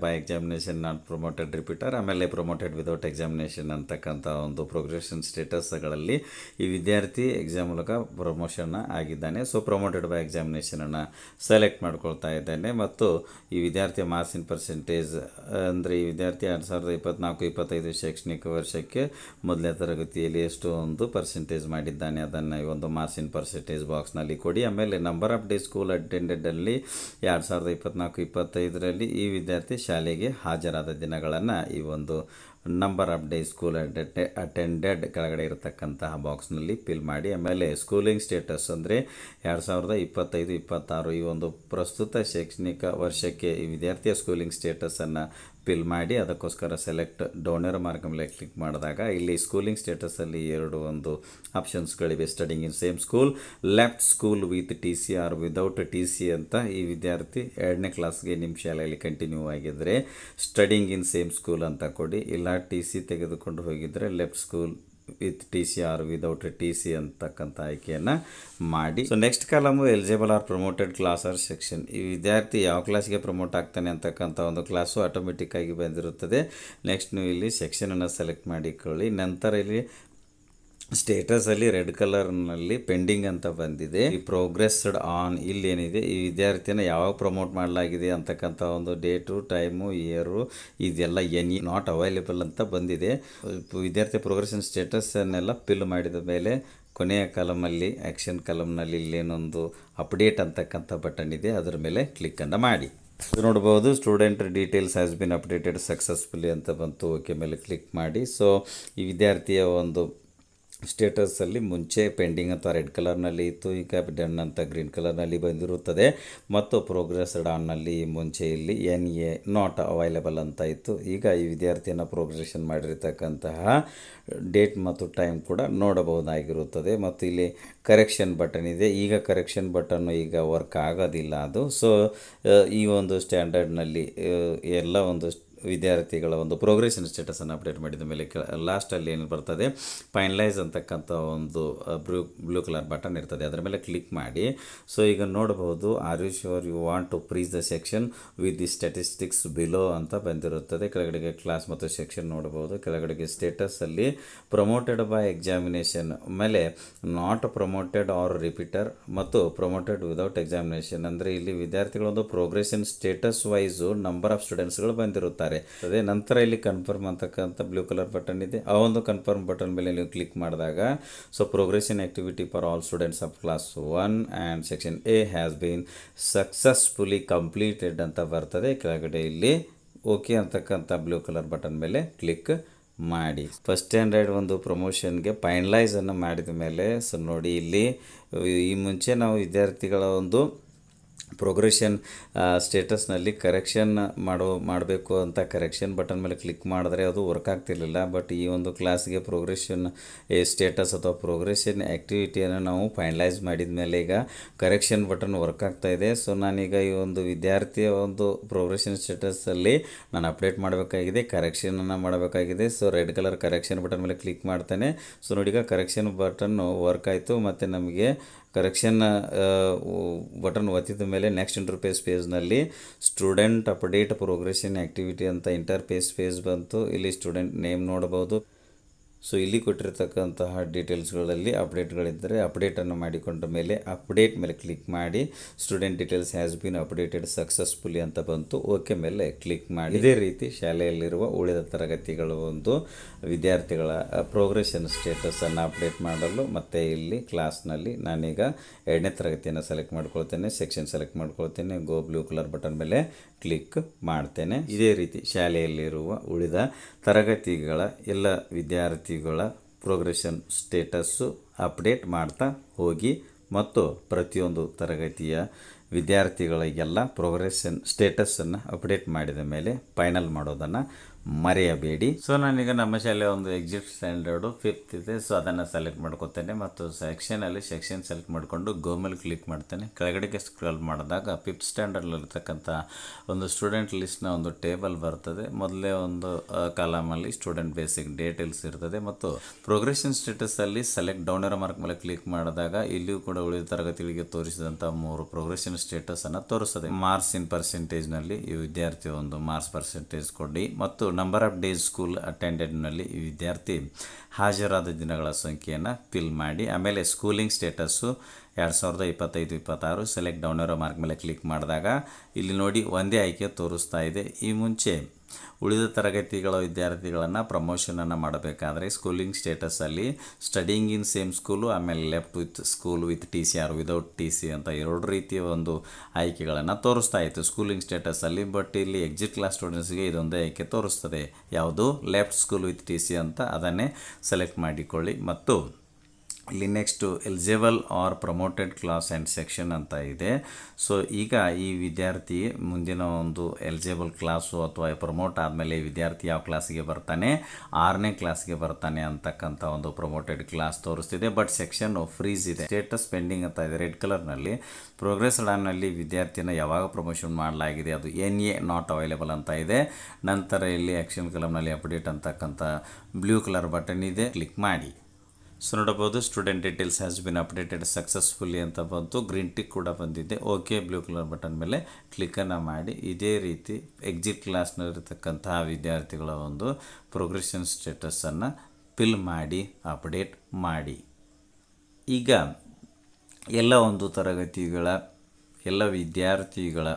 by examination, not promoted repeater, ಆಮೇಲೆ ಪ್ರಮೋಟೆಡ್ ವಿದೌಟ್ ಎಕ್ಸಾಮಿನೇಷನ್ ಅಂತಕ್ಕಂಥ ಒಂದು ಪ್ರೋಗ್ರೆಷನ್ ಸ್ಟೇಟಸ್ಗಳಲ್ಲಿ ಈ ವಿದ್ಯಾರ್ಥಿ ಎಕ್ಸಾಮ್ ಮೂಲಕ ಪ್ರಮೋಷನ್ ಆಗಿದ್ದಾನೆ. ಸೊ ಪ್ರಮೋಟೆಡ್ ಬೈ ಎಕ್ಸಾಮಿನೇಷನನ್ನು ಸೆಲೆಕ್ಟ್ ಮಾಡ್ಕೊಳ್ತಾ ಇದ್ದಾನೆ. ಮತ್ತು ಈ ವಿದ್ಯಾರ್ಥಿಯ ಮಾರ್ಕ್ಸ್ ಇನ್ ಪರ್ಸೆಂಟೇಜ್ ಅಂದರೆ ಈ ವಿದ್ಯಾರ್ಥಿ 2024-25 ಶೈಕ್ಷಣಿಕ ವರ್ಷಕ್ಕೆ ಮೊದಲನೇ ತರಗತಿಯಲ್ಲಿ ಎಷ್ಟು ಒಂದು ಪರ್ಸೆಂಟೇಜ್ ಮಾಡಿದ್ದಾನೆ ಅದನ್ನು ಈ ಒಂದು ಮಾರ್ಕ್ಸ್ ಇನ್ ಪರ್ಸೆಂಟೇಜ್ ಬಾಕ್ಸ್ನಲ್ಲಿ ಕೊಡಿ. ಆಮೇಲೆ ನಂಬರ್ ಆಫ್ ಡೇ ಸ್ಕೂಲ್ ಅಟೆಂಡೆಡಲ್ಲಿ 2024-25ರಲ್ಲಿ ಈ ವಿದ್ಯಾರ್ಥಿ ಶಾಲೆಗೆ ಹಾಜರಾದ ದಿನಗಳನ್ನು ಈ ಒಂದು number of day school attended ಕೆಳಗಡೆ ಇರತಕ್ಕಂತಹ ಬಾಕ್ಸ್ನಲ್ಲಿ ಫಿಲ್ ಮಾಡಿ. ಆಮೇಲೆ ಸ್ಕೂಲಿಂಗ್ ಸ್ಟೇಟಸ್ ಅಂದರೆ 2025-26 ಈ ಒಂದು ಪ್ರಸ್ತುತ ಶೈಕ್ಷಣಿಕ ವರ್ಷಕ್ಕೆ ಈ ವಿದ್ಯಾರ್ಥಿಯ ಸ್ಕೂಲಿಂಗ್ ಸ್ಟೇಟಸನ್ನು ಫಿಲ್ ಮಾಡಿ ಅದಕ್ಕೋಸ್ಕರ ಸೆಲೆಕ್ಟ್ ಡೌನ್ ಏರೋ ಮಾರ್ಕ್ ಮೇಲೆ ಕ್ಲಿಕ್ ಮಾಡಿದಾಗ ಇಲ್ಲಿ ಸ್ಕೂಲಿಂಗ್ ಸ್ಟೇಟಸಲ್ಲಿ ಎರಡು ಒಂದು ಆಪ್ಷನ್ಸ್ಗಳಿವೆ, studying in same school, left school with T C or without T C ಅಂತ. ಈ ವಿದ್ಯಾರ್ಥಿ 2ನೇ ಕ್ಲಾಸ್ಗೆ ನಿಮ್ಮ ಶಾಲೆಯಲ್ಲಿ ಕಂಟಿನ್ಯೂ ಆಗಿದ್ದರೆ ಸ್ಟಡಿಂಗ್ ಇನ್ ಸೇಮ್ ಸ್ಕೂಲ್ ಅಂತ ಕೊಡಿ, ಇಲ್ಲ ಟಿ ಸಿ ತೆಗೆದುಕೊಂಡು ಹೋಗಿದ್ದರೆ left school with T C or without T C ಅಂತಕ್ಕಂಥ ಆಯ್ಕೆಯನ್ನು ಮಾಡಿ. So next column eligible or promoted class or section. ಈ ವಿದ್ಯಾರ್ಥಿ ಯಾವ ಕ್ಲಾಸ್ಗೆ ಪ್ರಮೋಟ್ ಆಗ್ತಾನೆ ಅಂತಕ್ಕಂಥ ಒಂದು ಕ್ಲಾಸು ಆಟೋಮೆಟಿಕ್ಕಾಗಿ ಬಂದಿರುತ್ತದೆ. ನೆಕ್ಸ್ಟ್ ನೀವು ಇಲ್ಲಿ ಸೆಕ್ಷನನ್ನು ಸೆಲೆಕ್ಟ್ ಮಾಡಿಕೊಳ್ಳಿ. ನಂತರ ಇಲ್ಲಿ ಸ್ಟೇಟಸಲ್ಲಿ ರೆಡ್ ಕಲರ್ನಲ್ಲಿ ಪೆಂಡಿಂಗ್ ಅಂತ ಬಂದಿದೆ. ಈ ಪ್ರೋಗ್ರೆಸ್ಡ್ ಆನ್ ಇಲ್ಲಿ ಏನಿದೆ, ಈ ವಿದ್ಯಾರ್ಥಿಯನ್ನು ಯಾವಾಗ ಪ್ರಮೋಟ್ ಮಾಡಲಾಗಿದೆ ಅಂತಕ್ಕಂಥ ಒಂದು ಡೇಟು, ಟೈಮು, ಇಯರು ಇದೆಲ್ಲ ನಾಟ್ ಅವೈಲೇಬಲ್ ಅಂತ ಬಂದಿದೆ. ವಿದ್ಯಾರ್ಥಿ ಪ್ರೋಗ್ರೆಷನ್ ಸ್ಟೇಟಸನ್ನೆಲ್ಲ ಫಿಲ್ ಮಾಡಿದ ಮೇಲೆ ಕೊನೆಯ ಕಾಲಮಲ್ಲಿ ಆ್ಯಕ್ಷನ್ ಕಾಲಮ್ನಲ್ಲಿ ಇಲ್ಲೇನೊಂದು ಅಪ್ಡೇಟ್ ಅಂತಕ್ಕಂಥ ಬಟನ್ ಇದೆ, ಅದರ ಮೇಲೆ ಕ್ಲಿಕ್ಕನ್ನು ಮಾಡಿ. ನೋಡ್ಬೋದು student details has been updated successfully ಅಂತ ಬಂತು. ಓಕೆ ಮೇಲೆ ಕ್ಲಿಕ್ ಮಾಡಿ. ಸೊ ಈ ವಿದ್ಯಾರ್ಥಿಯ ಒಂದು ಸ್ಟೇಟಸಲ್ಲಿ ಮುಂಚೆ ಪೆಂಡಿಂಗ್ ಅಂತ ರೆಡ್ ಕಲರ್ನಲ್ಲಿ ಇತ್ತು, ಈಗ ಡನ್ ಅಂತ ಗ್ರೀನ್ ಕಲರ್ನಲ್ಲಿ ಬಂದಿರುತ್ತದೆ. ಮತ್ತು ಪ್ರೋಗ್ರೆಸ್ಡ್ ಆನ್ನಲ್ಲಿ ಮುಂಚೆ ಇಲ್ಲಿ NA ನಾಟ್ ಅವೈಲೇಬಲ್ ಅಂತ ಇತ್ತು. ಈಗ ಈ ವಿದ್ಯಾರ್ಥಿಯನ್ನು ಪ್ರೋಗ್ರೆಷನ್ ಮಾಡಿರ್ತಕ್ಕಂತಹ ಡೇಟ್ ಮತ್ತು ಟೈಮ್ ಕೂಡ ನೋಡಬಹುದಾಗಿರುತ್ತದೆ. ಮತ್ತು ಇಲ್ಲಿ ಕರೆಕ್ಷನ್ ಬಟನ್ ಇದೆ. ಈಗ ಕರೆಕ್ಷನ್ ಬಟನ್ನು ಈಗ ವರ್ಕ್ ಆಗೋದಿಲ್ಲ ಅದು. ಸೊ ಈ ಒಂದು ಸ್ಟ್ಯಾಂಡರ್ಡ್ನಲ್ಲಿ ಎಲ್ಲ ಒಂದು ವಿದ್ಯಾರ್ಥಿಗಳ ಒಂದು ಪ್ರೋಗ್ರೆಷನ್ ಸ್ಟೇಟಸನ್ನು ಅಪ್ಡೇಟ್ ಮಾಡಿದ ಮೇಲೆ ಲಾಸ್ಟಲ್ಲಿ ಏನು ಬರ್ತದೆ, ಫೈನಲೈಸ್ ಅಂತಕ್ಕಂಥ ಒಂದು ಬ್ಲೂ ಕಲರ್ ಬಟನ್ ಇರ್ತದೆ, ಅದರ ಮೇಲೆ ಕ್ಲಿಕ್ ಮಾಡಿ. ಸೊ ಈಗ ನೋಡಬಹುದು are you sure you want to freeze the section with the statistics below ಅಂತ ಬಂದಿರುತ್ತದೆ. ಕೆಳಗಡೆಗೆ ಕ್ಲಾಸ್ ಮತ್ತು ಸೆಕ್ಷನ್ ನೋಡಬಹುದು. ಕೆಳಗಡೆಗೆ ಸ್ಟೇಟಸಲ್ಲಿ ಪ್ರಮೋಟೆಡ್ ಬೈ ಎಕ್ಸಾಮಿನೇಷನ್ ಮೇಲೆ ನಾಟ್ ಪ್ರಮೋಟೆಡ್ ಆರ್ ರಿಪೀಟರ್ ಮತ್ತು ಪ್ರಮೋಟೆಡ್ ವಿದೌಟ್ ಎಕ್ಸಾಮಿನೇಷನ್. ಅಂದರೆ ಇಲ್ಲಿ ವಿದ್ಯಾರ್ಥಿಗಳೊಂದು progression status wise number of ಸ್ಟೂಡೆಂಟ್ಸ್ಗಳು ಬಂದಿರುತ್ತಾರೆ. ನಂತರ ಇಲ್ಲಿ ಕನ್ಫರ್ಮ್ ಅಂತಕ್ಕಂಥ ಬ್ಲೂ ಕಲರ್ ಬಟನ್ ಇದೆ. ಆ ಒಂದು ಕನ್ಫರ್ಮ್ ಬಟನ್ ಮೇಲೆ ನೀವು ಕ್ಲಿಕ್ ಮಾಡಿದಾಗ so progression activity for all students of class 1 and section A has been successfully completed ಅಂತ ಬರ್ತದೆ. ಕೆಳಗಡೆ ಇಲ್ಲಿ ಓಕೆ ಅಂತಕ್ಕಂಥ ಬ್ಲೂ ಕಲರ್ ಬಟನ್ ಮೇಲೆ ಕ್ಲಿಕ್ ಮಾಡಿ. ಫಸ್ಟ್ ಸ್ಟ್ಯಾಂಡರ್ಡ್ ಒಂದು ಪ್ರಮೋಷನ್ಗೆ ಫೈನಲೈಸನ್ನು ಮಾಡಿದ ಮೇಲೆ ಸೊ ನೋಡಿ ಇಲ್ಲಿ ಈ ಮುಂಚೆ ನಾವು ವಿದ್ಯಾರ್ಥಿಗಳ ಒಂದು ಪ್ರೋಗ್ರೆಷನ್ ಸ್ಟೇಟಸ್ನಲ್ಲಿ ಕರೆಕ್ಷನ್ ಮಾಡಬೇಕು ಅಂತ ಕರೆಕ್ಷನ್ ಬಟನ್ ಮೇಲೆ ಕ್ಲಿಕ್ ಮಾಡಿದ್ರೆ ಅದು ವರ್ಕ್ ಆಗ್ತಿರಲಿಲ್ಲ. ಬಟ್ ಈ ಒಂದು ಕ್ಲಾಸ್ಗೆ ಪ್ರೋಗ್ರೆಷನ್ ಸ್ಟೇಟಸ್ ಅಥವಾ ಪ್ರೋಗ್ರೆಷನ್ ಆ್ಯಕ್ಟಿವಿಟಿಯನ್ನು ನಾವು ಫೈನಲೈಸ್ ಮಾಡಿದ ಮೇಲೆ ಈಗ ಕರೆಕ್ಷನ್ ಬಟನ್ ವರ್ಕ್ ಆಗ್ತಾ ಇದೆ. ಸೊ ನಾನೀಗ ಈ ಒಂದು ವಿದ್ಯಾರ್ಥಿಯ ಒಂದು ಪ್ರೋಗ್ರೆಷನ್ ಸ್ಟೇಟಸಲ್ಲಿ ನಾನು ಅಪ್ಡೇಟ್ ಮಾಡಬೇಕಾಗಿದೆ, ಕರೆಕ್ಷನನ್ನು ಮಾಡಬೇಕಾಗಿದೆ. So red colour correction button ಮೇಲೆ ಕ್ಲಿಕ್ ಮಾಡ್ತೇನೆ. ಸೊ ನೋಡಿ ಈಗ ಕರೆಕ್ಷನ್ ಬಟನ್ನು ವರ್ಕ್ ಆಯಿತು. ಮತ್ತು ನಮಗೆ ಕರೆಕ್ಷನ್ ಬಟನ್ ಒತ್ತಿದ ಮೇಲೆ ನೆಕ್ಸ್ಟ್ ಇಂಟರ್ಫೇಸ್ ಪೇಜ್ನಲ್ಲಿ ಸ್ಟೂಡೆಂಟ್ ಅಪ್ಡೇಟ್ ಪ್ರೋಗ್ರೆಷನ್ ಆ್ಯಕ್ಟಿವಿಟಿ ಅಂತ ಇಂಟರ್ಫೇಸ್ ಪೇಜ್ ಬಂತು. ಇಲ್ಲಿ ಸ್ಟೂಡೆಂಟ್ ನೇಮ್ ನೋಡಬಹುದು. ಸೊ ಇಲ್ಲಿ ಕೊಟ್ಟಿರ್ತಕ್ಕಂತಹ ಡೀಟೇಲ್ಸ್ಗಳಲ್ಲಿ ಅಪ್ಡೇಟ್ಗಳಿದ್ದರೆ ಅಪ್ಡೇಟನ್ನು ಮಾಡಿಕೊಂಡ ಮೇಲೆ ಅಪ್ಡೇಟ್ ಮೇಲೆ ಕ್ಲಿಕ್ ಮಾಡಿ. Student details has been updated successfully ಅಂತ ಬಂತು. ಓಕೆ ಮೇಲೆ ಕ್ಲಿಕ್ ಮಾಡಿ. ಇದೇ ರೀತಿ ಶಾಲೆಯಲ್ಲಿರುವ ಉಳಿದ ತರಗತಿಗಳ ಒಂದು ವಿದ್ಯಾರ್ಥಿಗಳ ಪ್ರೋಗ್ರೆಷನ್ ಸ್ಟೇಟಸನ್ನು ಅಪ್ಡೇಟ್ ಮಾಡಲು ಮತ್ತು ಇಲ್ಲಿ ಕ್ಲಾಸ್ನಲ್ಲಿ ನಾನೀಗ 2ನೇ ತರಗತಿಯನ್ನು ಸೆಲೆಕ್ಟ್ ಮಾಡ್ಕೊಳ್ತೇನೆ, ಸೆಕ್ಷನ್ ಸೆಲೆಕ್ಟ್ ಮಾಡ್ಕೊಳ್ತೇನೆ, ಗೋ ಬ್ಲೂ ಕಲರ್ ಬಟನ್ ಮೇಲೆ ಕ್ಲಿಕ್ ಮಾಡ್ತೇನೆ. ಇದೇ ರೀತಿ ಶಾಲೆಯಲ್ಲಿರುವ ಉಳಿದ ತರಗತಿಗಳ ಎಲ್ಲ ವಿದ್ಯಾರ್ಥಿಗಳ ಪ್ರೋಗ್ರೆಷನ್ ಸ್ಟೇಟಸ್ಸು ಅಪ್ಡೇಟ್ ಮಾಡ್ತಾ ಹೋಗಿ ಮತ್ತು ಪ್ರತಿಯೊಂದು ತರಗತಿಯ ವಿದ್ಯಾರ್ಥಿಗಳಿಗೆಲ್ಲ ಪ್ರೋಗ್ರೆಷನ್ ಸ್ಟೇಟಸನ್ನು ಅಪ್ಡೇಟ್ ಮಾಡಿದ ಮೇಲೆ ಫೈನಲ್ ಮಾಡೋದನ್ನು ಮರೆಯಬೇಡಿ. ಸೊ ನಾನೀಗ ನಮ್ಮ ಶಾಲೆ ಒಂದು ಎಕ್ಸಿಟ್ ಸ್ಟ್ಯಾಂಡರ್ಡು 5th ಇದೆ. ಸೊ ಅದನ್ನು ಸೆಲೆಕ್ಟ್ ಮಾಡ್ಕೊತೇನೆ ಮತ್ತು ಸೆಕ್ಷನಲ್ಲಿ ಸೆಕ್ಷನ್ ಸೆಲೆಕ್ಟ್ ಮಾಡಿಕೊಂಡು ಗೋ ಮೇಲೆ ಕ್ಲಿಕ್ ಮಾಡ್ತೇನೆ. ಕೆಳಗಡೆಗೆ ಸ್ಕ್ರಾಲ್ ಮಾಡಿದಾಗ 5th ಸ್ಟ್ಯಾಂಡರ್ಡಲ್ಲಿರ್ತಕ್ಕಂಥ ಒಂದು ಸ್ಟೂಡೆಂಟ್ ಲಿಸ್ಟ್ನ ಒಂದು ಟೇಬಲ್ ಬರ್ತದೆ. ಮೊದಲೇ ಒಂದು ಕಾಲಮಲ್ಲಿ ಸ್ಟೂಡೆಂಟ್ ಬೇಸಿಕ್ ಡೀಟೇಲ್ಸ್ ಇರ್ತದೆ ಮತ್ತು ಪ್ರೋಗ್ರೆಷನ್ ಸ್ಟೇಟಸಲ್ಲಿ ಸೆಲೆಕ್ಟ್ ಡೌನ್ ಏರೋ ಮಾರ್ಕ್ ಮೇಲೆ ಕ್ಲಿಕ್ ಮಾಡಿದಾಗ ಇಲ್ಲಿಯೂ ಕೂಡ ಉಳಿದ ತರಗತಿಗಳಿಗೆ ತೋರಿಸಿದಂಥ 3 ಪ್ರೋಗ್ರೆಷನ್ ಸ್ಟೇಟಸನ್ನು ತೋರಿಸ್ತದೆ. ಮಾರ್ಕ್ಸ್ ಇನ್ ಪರ್ಸೆಂಟೇಜ್ನಲ್ಲಿ ಈ ವಿದ್ಯಾರ್ಥಿ ಒಂದು ಮಾರ್ಕ್ಸ್ ಪರ್ಸೆಂಟೇಜ್ ಕೊಡಿ ಮತ್ತು ನಂಬರ್ ಆಫ್ ಡೇಸ್ ಸ್ಕೂಲ್ ಅಟೆಂಡೆಡ್ನಲ್ಲಿ ಈ ವಿದ್ಯಾರ್ಥಿ ಹಾಜರಾದ ದಿನಗಳ ಸಂಖ್ಯೆಯನ್ನು ಫಿಲ್ ಮಾಡಿ. ಆಮೇಲೆ schooling status 2025-26 select down arrow mark ಮೇಲೆ ಕ್ಲಿಕ್ ಮಾಡಿದಾಗ ಇಲ್ಲಿ ನೋಡಿ ಒಂದೇ ಆಯ್ಕೆ ತೋರಿಸ್ತಾ ಇದೆ. ಈ ಮುಂಚೆ ಉಳಿದ ತರಗತಿಗಳ ವಿದ್ಯಾರ್ಥಿಗಳನ್ನು ಪ್ರಮೋಷನನ್ನು ಮಾಡಬೇಕಾದ್ರೆ ಸ್ಕೂಲಿಂಗ್ ಸ್ಟೇಟಸಲ್ಲಿ ಸ್ಟಡಿಂಗ್ ಇನ್ ಸೇಮ್ ಸ್ಕೂಲು ಆಮೇಲೆ left with school with T C or without T C ಅಂತ 2 ರೀತಿಯ ಒಂದು ಆಯ್ಕೆಗಳನ್ನು ತೋರಿಸ್ತಾ ಇತ್ತು ಸ್ಕೂಲಿಂಗ್ ಸ್ಟೇಟಸಲ್ಲಿ. ಬಟ್ ಇಲ್ಲಿ ಎಕ್ಸಿಟ್ ಕ್ಲಾಸ್ ಸ್ಟೂಡೆಂಟ್ಸ್ಗೆ ಇದೊಂದೇ ಆಯ್ಕೆ ತೋರಿಸ್ತದೆ, ಯಾವುದು left school with T C ಅಂತ. ಅದನ್ನೇ ಸೆಲೆಕ್ಟ್ ಮಾಡಿಕೊಳ್ಳಿ ಮತ್ತು ಇಲ್ಲಿ next eligible or promoted class and section ಅಂತ ಇದೆ. ಸೊ ಈಗ ಈ ವಿದ್ಯಾರ್ಥಿ ಮುಂದಿನ ಒಂದು ಎಲಿಜಿಬಲ್ ಕ್ಲಾಸು ಅಥವಾ ಪ್ರಮೋಟ್ ಆದಮೇಲೆ ಈ ವಿದ್ಯಾರ್ಥಿ ಯಾವ ಕ್ಲಾಸಿಗೆ ಬರ್ತಾನೆ, 6ನೇ ಕ್ಲಾಸ್ಗೆ ಬರ್ತಾನೆ ಅಂತಕ್ಕಂಥ ಒಂದು ಪ್ರಮೋಟೆಡ್ ಕ್ಲಾಸ್ ತೋರಿಸ್ತಿದೆ. ಬಟ್ ಸೆಕ್ಷನ್ ಫ್ರೀಸ್ ಇದೆ, ಸ್ಟೇಟಸ್ ಪೆಂಡಿಂಗ್ ಅಂತ ಇದೆ ರೆಡ್ ಕಲರ್ನಲ್ಲಿ. ಪ್ರೋಗ್ರೆಸ್ ನಲ್ಲಿ ವಿದ್ಯಾರ್ಥಿನ ಯಾವಾಗ ಪ್ರಮೋಷನ್ ಮಾಡಲಾಗಿದೆ ಅದು NA ನಾಟ್ ಅವೈಲೇಬಲ್ ಅಂತ ಇದೆ. ನಂತರ ಇಲ್ಲಿ ಆ್ಯಕ್ಷನ್ ಕಲಮ್ನಲ್ಲಿ ಅಪ್ಡೇಟ್ ಅಂತಕ್ಕಂಥ ಬ್ಲೂ ಕಲರ್ ಬಟನ್ ಇದೆ, ಕ್ಲಿಕ್ ಮಾಡಿ. ಸೊ ನೋಡಬಹುದು student details has been updated successfully ಅಂತ ಬಂತು, ಗ್ರೀನ್ ಟಿಕ್ ಕೂಡ ಬಂದಿದೆ. ಓಕೆ ಬ್ಲೂ ಕಲರ್ ಬಟನ್ ಮೇಲೆ ಕ್ಲಿಕ್ಕನ್ನು ಮಾಡಿ ಇದೇ ರೀತಿ ಎಕ್ಸಿಟ್ ಕ್ಲಾಸ್ನಲ್ಲಿರ್ತಕ್ಕಂತಹ ವಿದ್ಯಾರ್ಥಿಗಳ ಒಂದು ಪ್ರೋಗ್ರೆಷನ್ ಸ್ಟೇಟಸನ್ನು ಫಿಲ್ ಮಾಡಿ ಅಪ್ಡೇಟ್ ಮಾಡಿ. ಈಗ ಎಲ್ಲ ಒಂದು ತರಗತಿಗಳ ಎಲ್ಲ ವಿದ್ಯಾರ್ಥಿಗಳ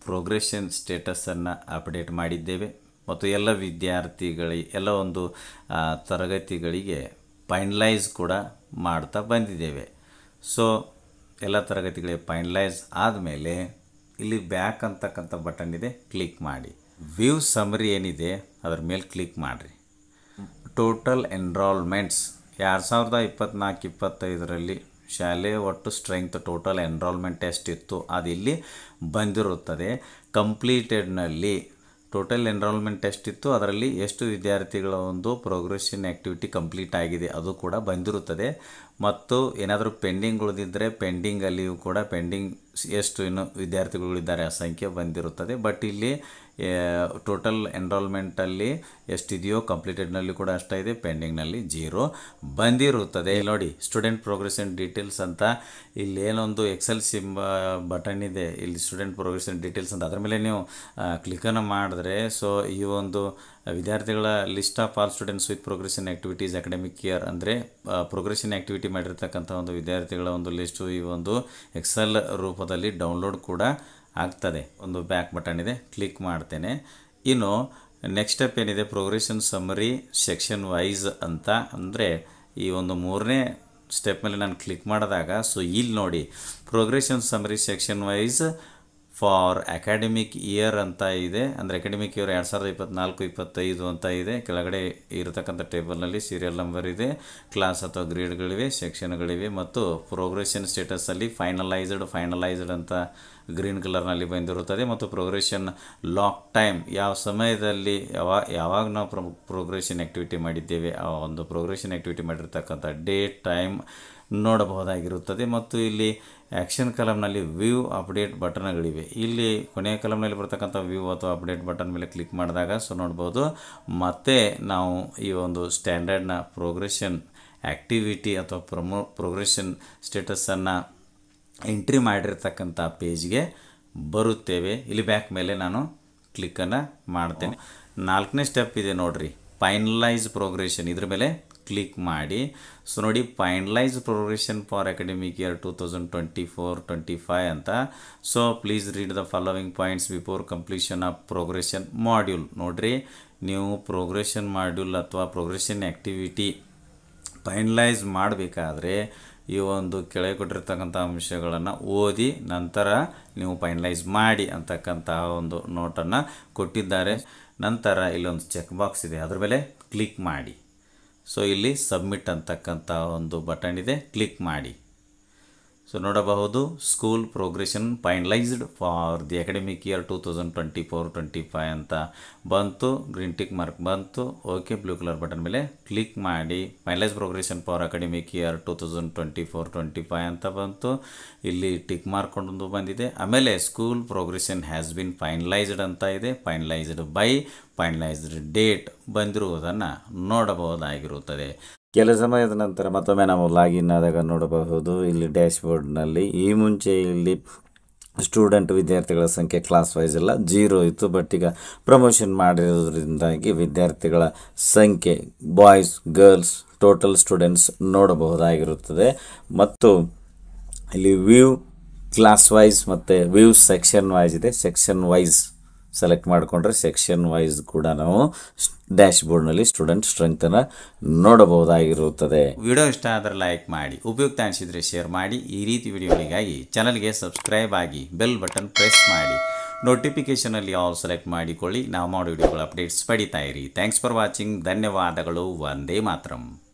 ಪ್ರೋಗ್ರೆಷನ್ ಸ್ಟೇಟಸನ್ನು ಅಪ್ಡೇಟ್ ಮಾಡಿದ್ದೇವೆ ಮತ್ತು ಎಲ್ಲ ವಿದ್ಯಾರ್ಥಿಗಳಿಗೆ ಎಲ್ಲ ಒಂದು ತರಗತಿಗಳಿಗೆ ಫೈನಲೈಸ್ ಕೂಡ ಮಾಡ್ತಾ ಬಂದಿದ್ದೇವೆ. ಸೊ ಎಲ್ಲ ತರಗತಿಗಳಿಗೆ ಫೈನಲೈಸ್ ಆದಮೇಲೆ ಇಲ್ಲಿ ಬ್ಯಾಕ್ ಅಂತಕ್ಕಂಥ ಬಟನ್ ಇದೆ, ಕ್ಲಿಕ್ ಮಾಡಿ. ವ್ಯೂ ಸಮರಿ ಏನಿದೆ ಅದರ ಮೇಲೆ ಕ್ಲಿಕ್ ಮಾಡಿರಿ. ಟೋಟಲ್ ಎನ್ರೋಲ್ಮೆಂಟ್ಸ್ 2024-25ರಲ್ಲಿ ಶಾಲೆಯ ಒಟ್ಟು ಸ್ಟ್ರೆಂತ್ ಟೋಟಲ್ ಎನ್ರೋಲ್ಮೆಂಟ್ ಎಷ್ಟಿತ್ತು ಅದು ಇಲ್ಲಿ ಬಂದಿರುತ್ತದೆ. ಕಂಪ್ಲೀಟೆಡ್ನಲ್ಲಿ ಟೋಟಲ್ ಎನ್ರೋಲ್ಮೆಂಟ್ ಎಷ್ಟಿತ್ತು ಅದರಲ್ಲಿ ಎಷ್ಟು ವಿದ್ಯಾರ್ಥಿಗಳ ಒಂದು ಪ್ರೋಗ್ರೆಷನ್ ಆ್ಯಕ್ಟಿವಿಟಿ ಕಂಪ್ಲೀಟ್ ಆಗಿದೆ ಅದು ಕೂಡ ಬಂದಿರುತ್ತದೆ. ಮತ್ತು ಏನಾದರೂ ಪೆಂಡಿಂಗ್ ಉಳಿದಿದ್ದರೆ ಪೆಂಡಿಂಗಲ್ಲಿಯೂ ಕೂಡ ಪೆಂಡಿಂಗ್ ಎಷ್ಟು ಇನ್ನು ವಿದ್ಯಾರ್ಥಿಗಳಿದ್ದಾರೆ ಆ ಸಂಖ್ಯೆ ಬಂದಿರುತ್ತದೆ. ಬಟ್ ಇಲ್ಲಿ ಟೋಟಲ್ ಎನ್ರೋಲ್ಮೆಂಟಲ್ಲಿ ಎಷ್ಟಿದೆಯೋ ಕಂಪ್ಲೀಟೆಡ್ನಲ್ಲಿ ಕೂಡ ಅಷ್ಟಿದೆ, ಪೆಂಡಿಂಗ್ನಲ್ಲಿ 0 ಬಂದಿರುತ್ತದೆ. ನೋಡಿ ಸ್ಟೂಡೆಂಟ್ ಪ್ರೋಗ್ರೆಷನ್ ಡೀಟೇಲ್ಸ್ ಅಂತ ಇಲ್ಲಿ ಏನೊಂದು ಎಕ್ಸೆಲ್ ಬಟನ್ ಇದೆ, ಇಲ್ಲಿ ಸ್ಟೂಡೆಂಟ್ ಪ್ರೋಗ್ರೆಷನ್ ಡೀಟೇಲ್ಸ್ ಅಂತ ಅದರ ಮೇಲೆ ನೀವು ಕ್ಲಿಕ್ಕನ್ನು ಮಾಡಿದ್ರೆ ಸೊ ಈ ಒಂದು ವಿದ್ಯಾರ್ಥಿಗಳ list of all students with progression activities academic year ಅಂದರೆ ಪ್ರೋಗ್ರೆಷನ್ ಆ್ಯಕ್ಟಿವಿಟಿ ಮಾಡಿರ್ತಕ್ಕಂಥ ಒಂದು ವಿದ್ಯಾರ್ಥಿಗಳ ಒಂದು ಲಿಸ್ಟು ಈ ಒಂದು ಎಕ್ಸೆಲ್ ರೂಪದಲ್ಲಿ ಡೌನ್ಲೋಡ್ ಕೂಡ ಆಗ್ತದೆ. ಒಂದು ಬ್ಯಾಕ್ ಬಟನ್ ಇದೆ, ಕ್ಲಿಕ್ ಮಾಡ್ತೇನೆ. ಇನ್ನು ನೆಕ್ಸ್ಟ್ ಸ್ಟೆಪ್ ಏನಿದೆ ಪ್ರೋಗ್ರೆಷನ್ ಸಮ್ಮರಿ ಸೆಕ್ಷನ್ ವೈಸ್ ಅಂತ, ಅಂದರೆ ಈ ಒಂದು 3ನೇ ಸ್ಟೆಪ್ ಮೇಲೆ ನಾನು ಕ್ಲಿಕ್ ಮಾಡಿದಾಗ ಸೊ ಇಲ್ಲಿ ನೋಡಿ progression summary section wise for academic year ಅಂತ ಇದೆ. ಅಂದರೆ ಅಕಾಡೆಮಿಕ್ ಇಯರ್ 2024-25 ಅಂತ ಇದೆ. ಕೆಳಗಡೆ ಇರತಕ್ಕಂಥ ಟೇಬಲ್ನಲ್ಲಿ ಸೀರಿಯಲ್ ನಂಬರ್ ಇದೆ, ಕ್ಲಾಸ್ ಅಥವಾ ಗ್ರೇಡ್ಗಳಿವೆ, ಸೆಕ್ಷನ್ಗಳಿವೆ ಮತ್ತು ಪ್ರೋಗ್ರೆಷನ್ ಸ್ಟೇಟಸಲ್ಲಿ ಫೈನಲೈಸ್ಡ್ ಅಂತ ಗ್ರೀನ್ ಕಲರ್ನಲ್ಲಿ ಬಂದಿರುತ್ತದೆ. ಮತ್ತು ಪ್ರೋಗ್ರೆಷನ್ ಲಾಕ್ ಟೈಮ್ ಯಾವ ಸಮಯದಲ್ಲಿ ಯಾವಾಗ ನಾವು ಪ್ರೋಗ್ರೆಷನ್ ಆ್ಯಕ್ಟಿವಿಟಿ ಮಾಡಿದ್ದೇವೆ ಆ ಒಂದು ಪ್ರೋಗ್ರೆಷನ್ ಆ್ಯಕ್ಟಿವಿಟಿ ಮಾಡಿರ್ತಕ್ಕಂಥ ಡೇಟ್ ಟೈಮ್ ನೋಡಬಹುದಾಗಿರುತ್ತದೆ. ಮತ್ತು ಇಲ್ಲಿ ಆ್ಯಕ್ಷನ್ ಕಲಮ್ನಲ್ಲಿ ವ್ಯೂ ಅಪ್ಡೇಟ್ ಬಟನ್ಗಳಿವೆ. ಇಲ್ಲಿ ಕೊನೆಯ ಕಲಮ್ನಲ್ಲಿ ಬರ್ತಕ್ಕಂಥ ವ್ಯೂ ಅಥವಾ ಅಪ್ಡೇಟ್ ಬಟನ್ ಮೇಲೆ ಕ್ಲಿಕ್ ಮಾಡಿದಾಗ ಸೊ ನೋಡ್ಬೋದು ಮತ್ತೆ ನಾವು ಈ ಒಂದು ಸ್ಟ್ಯಾಂಡರ್ಡ್ನ ಪ್ರೋಗ್ರೆಷನ್ ಆ್ಯಕ್ಟಿವಿಟಿ ಅಥವಾ ಪ್ರೋಗ್ರೆಷನ್ ಸ್ಟೇಟಸನ್ನು ಎಂಟ್ರಿ ಮಾಡಿರ್ತಕ್ಕಂಥ ಪೇಜ್ಗೆ ಬರುತ್ತೇವೆ. ಇಲ್ಲಿ ಬ್ಯಾಕ್ ಮೇಲೆ ನಾನು ಕ್ಲಿಕ್ಕನ್ನು ಮಾಡ್ತೇನೆ. 4ನೇ ಸ್ಟೆಪ್ ಇದೆ ನೋಡ್ರಿ, ಫೈನಲೈಸ್ ಪ್ರೋಗ್ರೆಷನ್, ಇದ್ರ ಮೇಲೆ ಕ್ಲಿಕ್ ಮಾಡಿ. ಸೊ ನೋಡಿ finalise progression for academic year 2024-25 ಅಂತ. So please read the following points before completion of progression module. ನೋಡ್ರಿ ನೀವು ಪ್ರೋಗ್ರೆಷನ್ ಮಾಡ್ಯೂಲ್ ಅಥವಾ ಪ್ರೋಗ್ರೆಷನ್ ಆ್ಯಕ್ಟಿವಿಟಿ ಫೈನಲೈಸ್ ಮಾಡಬೇಕಾದ್ರೆ ಈ ಒಂದು ಕೆಳಗೆ ಕೊಟ್ಟಿರ್ತಕ್ಕಂಥ ಅಂಶಗಳನ್ನು ಓದಿ ನಂತರ ನೀವು ಫೈನಲೈಸ್ ಮಾಡಿ ಅಂತಕ್ಕಂತಹ ಒಂದು ನೋಟನ್ನು ಕೊಟ್ಟಿದ್ದಾರೆ. ನಂತರ ಇಲ್ಲೊಂದು ಚೆಕ್ ಬಾಕ್ಸ್ ಇದೆ, ಅದ್ರ ಮೇಲೆ ಕ್ಲಿಕ್ ಮಾಡಿ. ಸೊ ಇಲ್ಲಿ ಸಬ್ಮಿಟ್ ಅಂತಕ್ಕಂಥ ಒಂದು ಬಟನ್ ಇದೆ, ಕ್ಲಿಕ್ ಮಾಡಿ. ಸೊ ನೋಡಬಹುದು school progression finalised for the academic year 2024-25 ಅಂತ ಬಂತು, ಗ್ರೀನ್ ಟಿಕ್ ಮಾರ್ಕ್ ಬಂತು. ಓಕೆ ಬ್ಲೂ ಕಲರ್ ಬಟನ್ ಮೇಲೆ ಕ್ಲಿಕ್ ಮಾಡಿ. Finalise progression for academic year 2024-25 ಅಂತ ಬಂತು, ಇಲ್ಲಿ ಟಿಕ್ ಮಾರ್ಕ್ ಕೊಂಡು ಬಂದಿದೆ. ಆಮೇಲೆ school progression has been finalised ಅಂತ ಇದೆ, ಫೈನಲೈಸ್ಡ್ ಬೈ, ಫೈನಲೈಸ್ಡ್ ಡೇಟ್ ಬಂದಿರುವುದನ್ನು ನೋಡಬಹುದಾಗಿರುತ್ತದೆ. ಕೆಲ ಸಮಯದ ನಂತರ ಮತ್ತೊಮ್ಮೆ ನಾವು ಲಾಗಿನ್ ಆದಾಗ ನೋಡಬಹುದು ಇಲ್ಲಿ ಡ್ಯಾಶ್ಬೋರ್ಡ್ನಲ್ಲಿ ಈ ಮುಂಚೆ ಇಲ್ಲಿ ಸ್ಟೂಡೆಂಟ್ ವಿದ್ಯಾರ್ಥಿಗಳ ಸಂಖ್ಯೆ ಕ್ಲಾಸ್ ವೈಸ್ ಎಲ್ಲ 0 ಇತ್ತು. ಬಟ್ ಈಗ ಪ್ರಮೋಷನ್ ಮಾಡಿರೋದ್ರಿಂದಾಗಿ ವಿದ್ಯಾರ್ಥಿಗಳ ಸಂಖ್ಯೆ ಬಾಯ್ಸ್ ಗರ್ಲ್ಸ್ ಟೋಟಲ್ ಸ್ಟೂಡೆಂಟ್ಸ್ ನೋಡಬಹುದಾಗಿರುತ್ತದೆ. ಮತ್ತು ಇಲ್ಲಿ ವ್ಯೂ ಕ್ಲಾಸ್ ವೈಸ್ ಮತ್ತು ವ್ಯೂ ಸೆಕ್ಷನ್ ವೈಸ್ ಇದೆ. ಸೆಕ್ಷನ್ ವೈಸ್ ಸೆಲೆಕ್ಟ್ ಮಾಡಿಕೊಂಡ್ರೆ ಸೆಕ್ಷನ್ ವೈಸ್ ಕೂಡ ನಾವು ಡ್ಯಾಶ್ಬೋರ್ಡ್ನಲ್ಲಿ ಸ್ಟೂಡೆಂಟ್ ಸ್ಟ್ರೆಂತನ್ನು ನೋಡಬಹುದಾಗಿರುತ್ತದೆ. ವಿಡಿಯೋ ಇಷ್ಟ ಆದರೆ ಲೈಕ್ ಮಾಡಿ, ಉಪಯುಕ್ತ ಅನಿಸಿದರೆ ಶೇರ್ ಮಾಡಿ. ಈ ರೀತಿ ವಿಡಿಯೋಗಳಿಗಾಗಿ ಚಾನಲ್ಗೆ ಸಬ್ಸ್ಕ್ರೈಬ್ ಆಗಿ ಬೆಲ್ ಬಟನ್ ಪ್ರೆಸ್ ಮಾಡಿ, ನೋಟಿಫಿಕೇಷನಲ್ಲಿ ಆಲ್ ಸೆಲೆಕ್ಟ್ ಮಾಡಿಕೊಳ್ಳಿ. ನಾವು ಮಾಡೋ ವಿಡಿಯೋಗಳ ಅಪ್ಡೇಟ್ಸ್ ಪಡಿತಾ ಇರಿ. Thanks for watching. ಧನ್ಯವಾದಗಳು. ವಂದೇ ಮಾತರಂ.